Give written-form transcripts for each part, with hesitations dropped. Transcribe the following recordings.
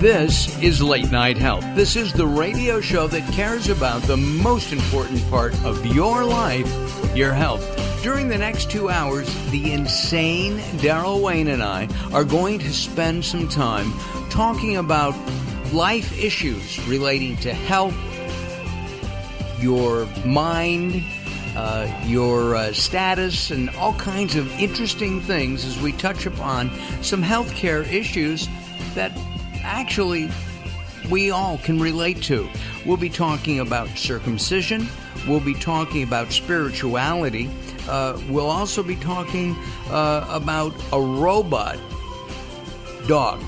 This is Late Night Health. This is the radio show that cares about the most important part of your life, your health. During the next 2 hours, the insane Daryl Wayne and I are going to spend some time talking about life issues relating to health, your mind, your status, and all kinds of interesting things as we touch upon some healthcare issues that actually we all can relate to. We'll be talking about circumcision. We'll be talking about spirituality. We'll also be talking about a robot dog.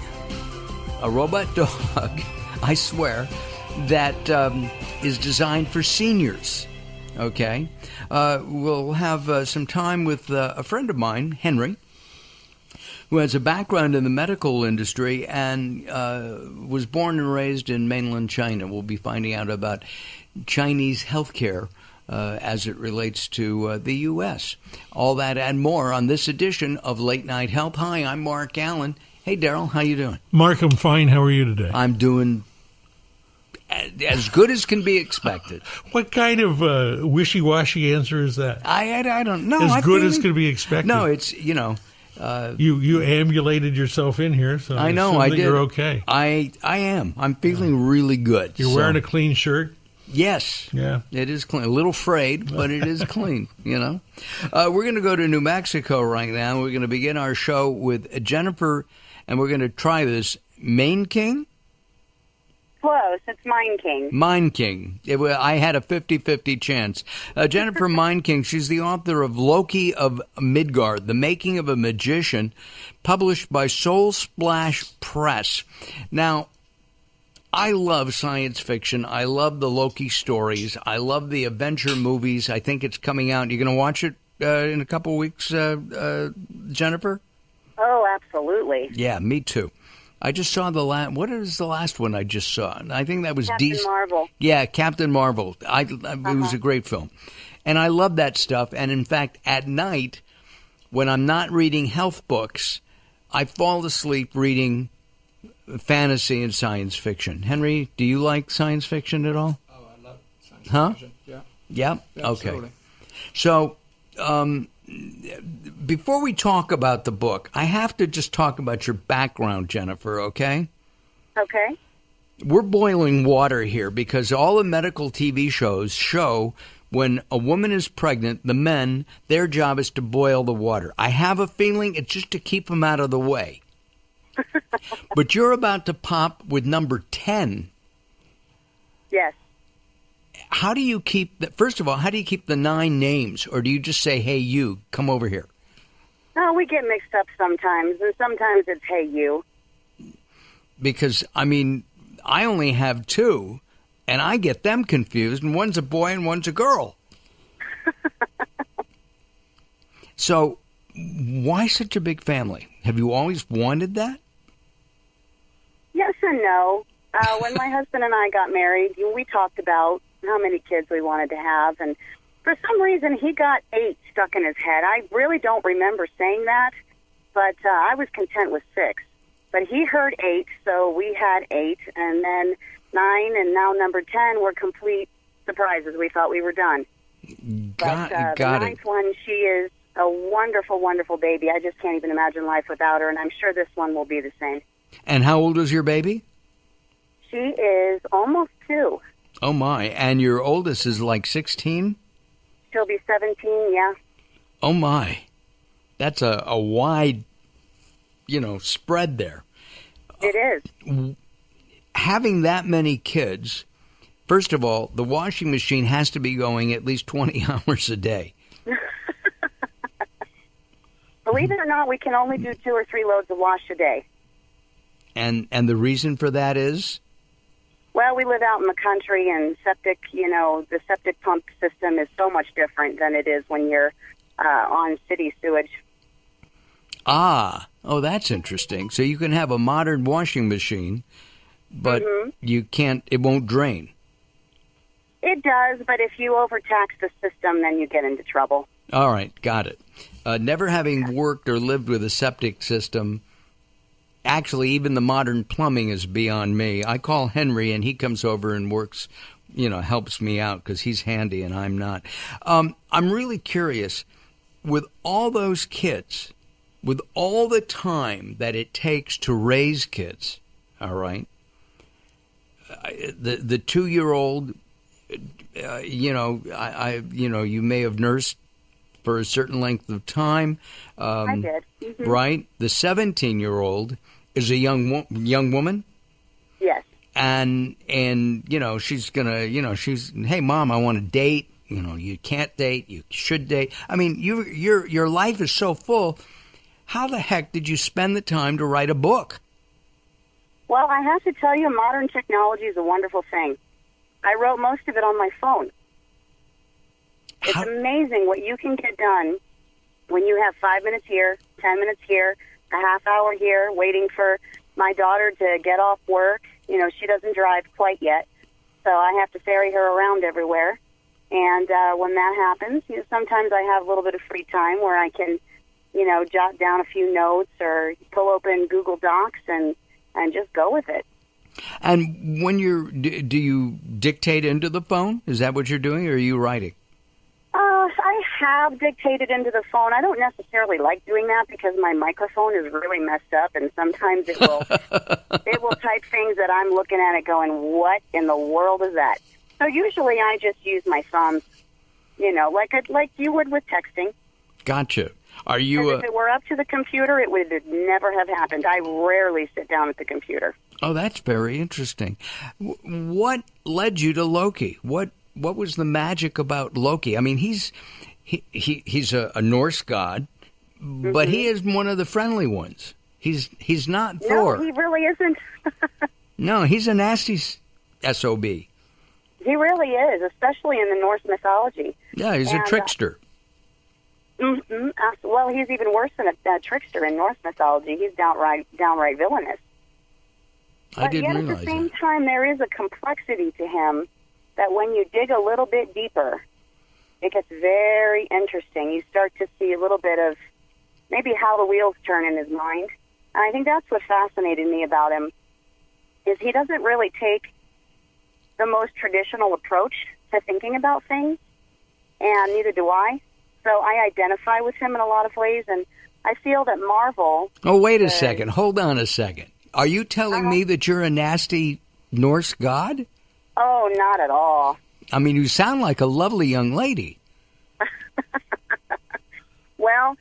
A robot dog, I swear, that is designed for seniors. Okay? We'll have some time with a friend of mine, Henry, who has a background in the medical industry and was born and raised in mainland China. We'll be finding out about Chinese healthcare as it relates to the U.S. All that and more on this edition of Late Night Health. Hi, I'm Mark Alyn. Hey, Daryl, how you doing? Mark, I'm fine. How are you today? I'm doing as good as can be expected. What kind of wishy-washy answer is that? I don't know. As good as can be expected? No, it's, you know. You ambulated yourself in here, so I know I did. You're okay. I am. I'm feeling really good. You're wearing a clean shirt? Yes. Yeah. It is clean. A little frayed, but it is clean, you know. We're going to go to New Mexico right now. We're going to begin our show with Jennifer, and we're going to try this. Meinking? Close. It's Meinking. Meinking. I had a 50-50 chance. Jennifer Meinking, she's the author of Loki of Midgard, The Making of a Magician, published by Soul Splash Press. Now, I love science fiction. I love the Loki stories. I love the adventure movies. I think it's coming out. You're going to watch it in a couple of weeks, Jennifer? Oh, absolutely. Yeah, me too. I just saw the last. What is the last one I just saw? I think that was Captain Marvel. Yeah, Captain Marvel. It was a great film, and I love that stuff. And in fact, at night, when I'm not reading health books, I fall asleep reading fantasy and science fiction. Henry, do you like science fiction at all? Oh, I love science fiction. Yeah. Yeah. Okay. Absolutely. So. Before we talk about the book, I have to just talk about your background, Jennifer, okay? Okay. We're boiling water here because all the medical TV shows show when a woman is pregnant, the men, their job is to boil the water. I have a feeling it's just to keep them out of the way. But you're about to pop with number 10. Yes. How do you keep first of all, how do you keep the 9 names? Or do you just say, hey, you, come over here? Oh, we get mixed up sometimes, and sometimes it's hey, you. Because, I mean, I only have 2, and I get them confused, and one's a boy and one's a girl. So, why such a big family? Have you always wanted that? Yes and no. When my husband and I got married, we talked about how many kids we wanted to have, and for some reason he got 8 stuck in his head. I really don't remember saying that, but I was content with 6. But he heard 8, so we had 8, and then 9, and now number 10 were complete surprises. We thought we were done. Got the it. 9th one, she is a wonderful, wonderful baby. I just can't even imagine life without her, and I'm sure this one will be the same. And how old is your baby? She is almost 2. Oh, my. And your oldest is like 16? She'll be 17, yeah. Oh, my. That's a wide, spread there. It is. Having that many kids, first of all, the washing machine has to be going at least 20 hours a day. Believe it or not, we can only do 2 or 3 loads of wash a day. And the reason for that is? Well, we live out in the country, and septic, the septic pump system is so much different than it is when you're on city sewage. Ah, oh, that's interesting. So you can have a modern washing machine, but you can't, it won't drain. It does, but if you overtax the system, then you get into trouble. All right, got it. Never having worked or lived with a septic system actually, even the modern plumbing is beyond me. I call Henry, and he comes over and works, helps me out because he's handy and I'm not. I'm really curious, with all those kids, with all the time that it takes to raise kids, all right, the 2-year-old, you may have nursed for a certain length of time. I did. Mm-hmm. Right? The 17-year-old is a young woman. Yes. And she's gonna, hey Mom, I want to date. You can't date. You should date. I mean, your life is so full. How the heck did you spend the time to write a book? Well, I have to tell you, modern technology is a wonderful thing. I wrote most of it on my phone. It's amazing what you can get done when you have 5 minutes here, 10 minutes here, a half hour here, waiting for my daughter to get off work. She doesn't drive quite yet, so I have to ferry her around everywhere. And when that happens, sometimes I have a little bit of free time where I can, jot down a few notes or pull open Google Docs and just go with it. And when do you dictate into the phone? Is that what you're doing, or are you writing? I have dictated into the phone. I don't necessarily like doing that because my microphone is really messed up, and sometimes it will type things that I'm looking at it going, what in the world is that? So usually I just use my thumbs, like you would with texting. Gotcha. Are you? If it were up to the computer, it would never have happened. I rarely sit down at the computer. Oh, that's very interesting. What led you to Loki? What was the magic about Loki? I mean, he's a Norse god, but he is one of the friendly ones. He's not Thor. No, he really isn't. No, he's a nasty SOB. He really is, especially in the Norse mythology. Yeah, he's a trickster. Well, he's even worse than a trickster in Norse mythology. He's downright villainous. I didn't realize that. At the same time, there is a complexity to him that when you dig a little bit deeper, it gets very interesting. You start to see a little bit of maybe how the wheels turn in his mind. And I think that's what fascinated me about him, is he doesn't really take the most traditional approach to thinking about things, and neither do I. So I identify with him in a lot of ways, and I feel that Marvel... Oh, wait a second. Hold on a second. Are you telling me that you're a nasty Norse god? Oh, not at all. I mean, you sound like a lovely young lady. Well,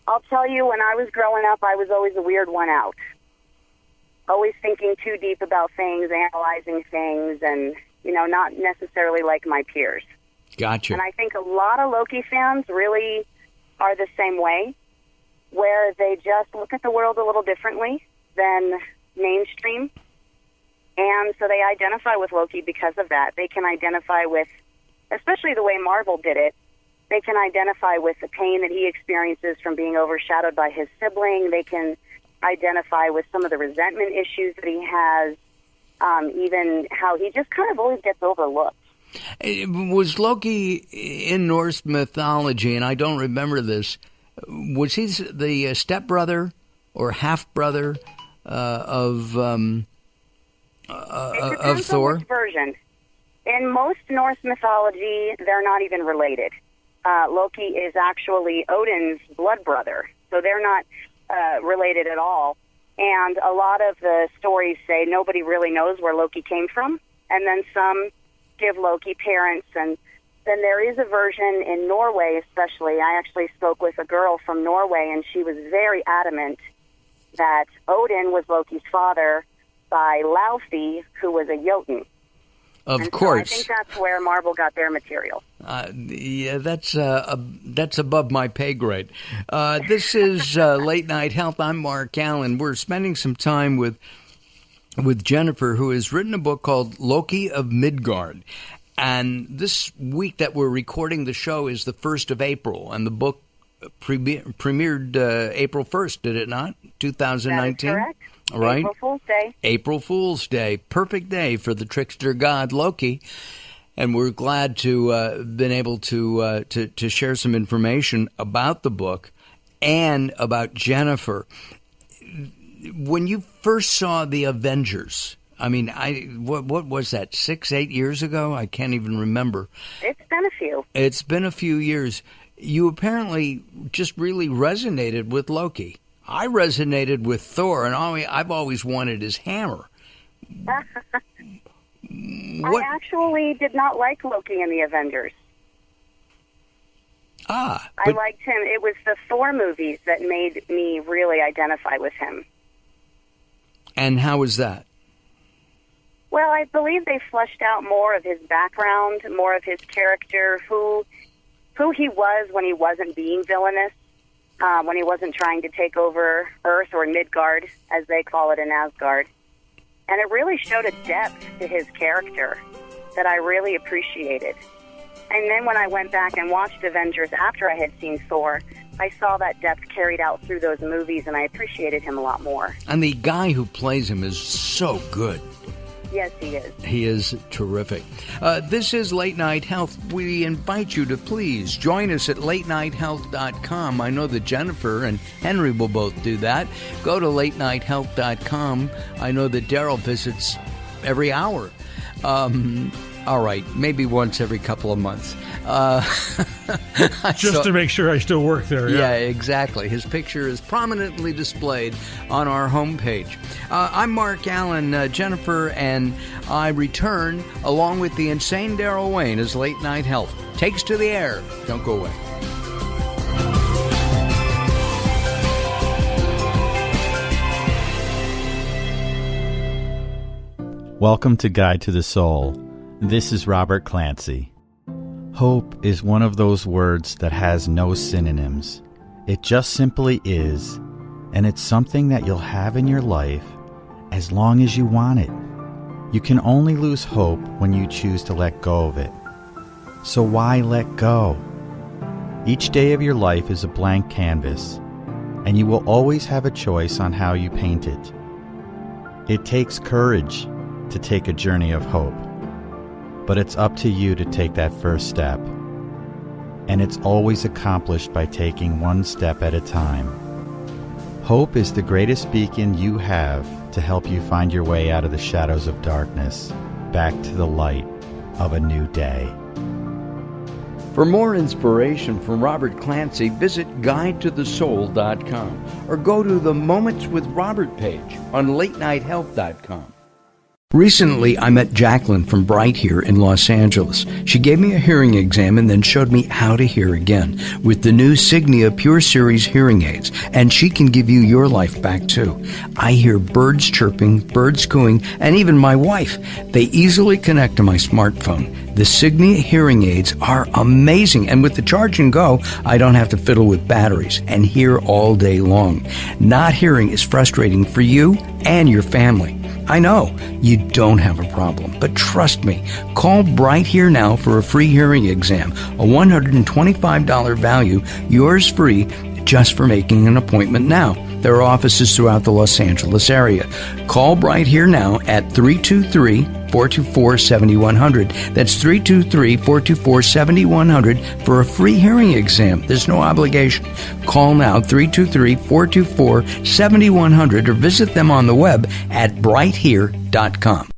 I'll tell you, when I was growing up, I was always a weird one out. Always thinking too deep about things, analyzing things, and, not necessarily like my peers. Gotcha. And I think a lot of Loki fans really are the same way, where they just look at the world a little differently than mainstream. And so they identify with Loki because of that. They can identify with, especially the way Marvel did it, they can identify with the pain that he experiences from being overshadowed by his sibling. They can identify with some of the resentment issues that he has, even how he just kind of always gets overlooked. Was Loki in Norse mythology, and I don't remember this, was he the stepbrother or half-brother of Thor? On which version. In most Norse mythology, they're not even related. Loki is actually Odin's blood brother, so they're not related at all. And a lot of the stories say nobody really knows where Loki came from, and then some give Loki parents, and then there is a version in Norway especially. I actually spoke with a girl from Norway, and she was very adamant that Odin was Loki's father by Laufey, who was a Jotun. Of course. So I think that's where Marvel got their material. Yeah, that's above my pay grade. This is Late Night Health. I'm Mark Alyn. We're spending some time with Jennifer, who has written a book called Loki of Midgard. And this week that we're recording the show is the 1st of April, and the book premiered April 1st, did it not? 2019? That is correct. Right? April Fool's Day. April Fool's Day. Perfect day for the trickster god Loki. And we're glad to been able to share some information about the book and about Jennifer. when you first saw the Avengers, I mean, what was that, 6-8 years ago? I can't even remember. It's been a few. It's been a few years. You apparently just really resonated with Loki. I resonated with Thor, and I've always wanted his hammer. I actually did not like Loki in the Avengers. I liked him. It was the Thor movies that made me really identify with him. And how was that? Well, I believe they fleshed out more of his background, more of his character, who he was when he wasn't being villainous, when he wasn't trying to take over Earth or Midgard, as they call it in Asgard. And it really showed a depth to his character that I really appreciated. And then when I went back and watched Avengers after I had seen Thor, I saw that depth carried out through those movies, and I appreciated him a lot more. And the guy who plays him is so good. Yes, he is. He is terrific. This is Late Night Health. We invite you to please join us at latenighthealth.com. I know that Jennifer and Henry will both do that. Go to latenighthealth.com. I know that Daryl visits every hour. All right, maybe once every couple of months. Just to make sure I still work there. Yeah, exactly. His picture is prominently displayed on our homepage. I'm Mark Alyn. Jennifer and I return along with the insane Daryl Wayne as Late Night Health takes to the air. Don't go away. Welcome to Guide to the Soul. This is Robert Clancy. Hope is one of those words that has no synonyms. It just simply is, and it's something that you'll have in your life as long as you want it. You can only lose hope when you choose to let go of it. So why let go? Each day of your life is a blank canvas, and you will always have a choice on how you paint it. It takes courage to take a journey of hope. But it's up to you to take that first step. And it's always accomplished by taking one step at a time. Hope is the greatest beacon you have to help you find your way out of the shadows of darkness, back to the light of a new day. For more inspiration from Robert Clancy, visit guidetothesoul.com or go to the Moments with Robert page on latenighthealth.com. Recently, I met Jacqueline from Bright here in Los Angeles. She gave me a hearing exam and then showed me how to hear again with the new Signia Pure Series hearing aids, and she can give you your life back too. I hear birds chirping, birds cooing, and even my wife. They easily connect to my smartphone. The Signia hearing aids are amazing, and with the charge and go, I don't have to fiddle with batteries and hear all day long. Not hearing is frustrating for you and your family. I know you don't have a problem, but trust me, call Bright Here now for a free hearing exam, a $125 value, yours free, just for making an appointment now. There are offices throughout the Los Angeles area. Call Bright Here now at 323-424-7100. That's 323-424-7100 for a free hearing exam. There's no obligation. Call now, 323-424-7100, or visit them on the web at brighthere.com.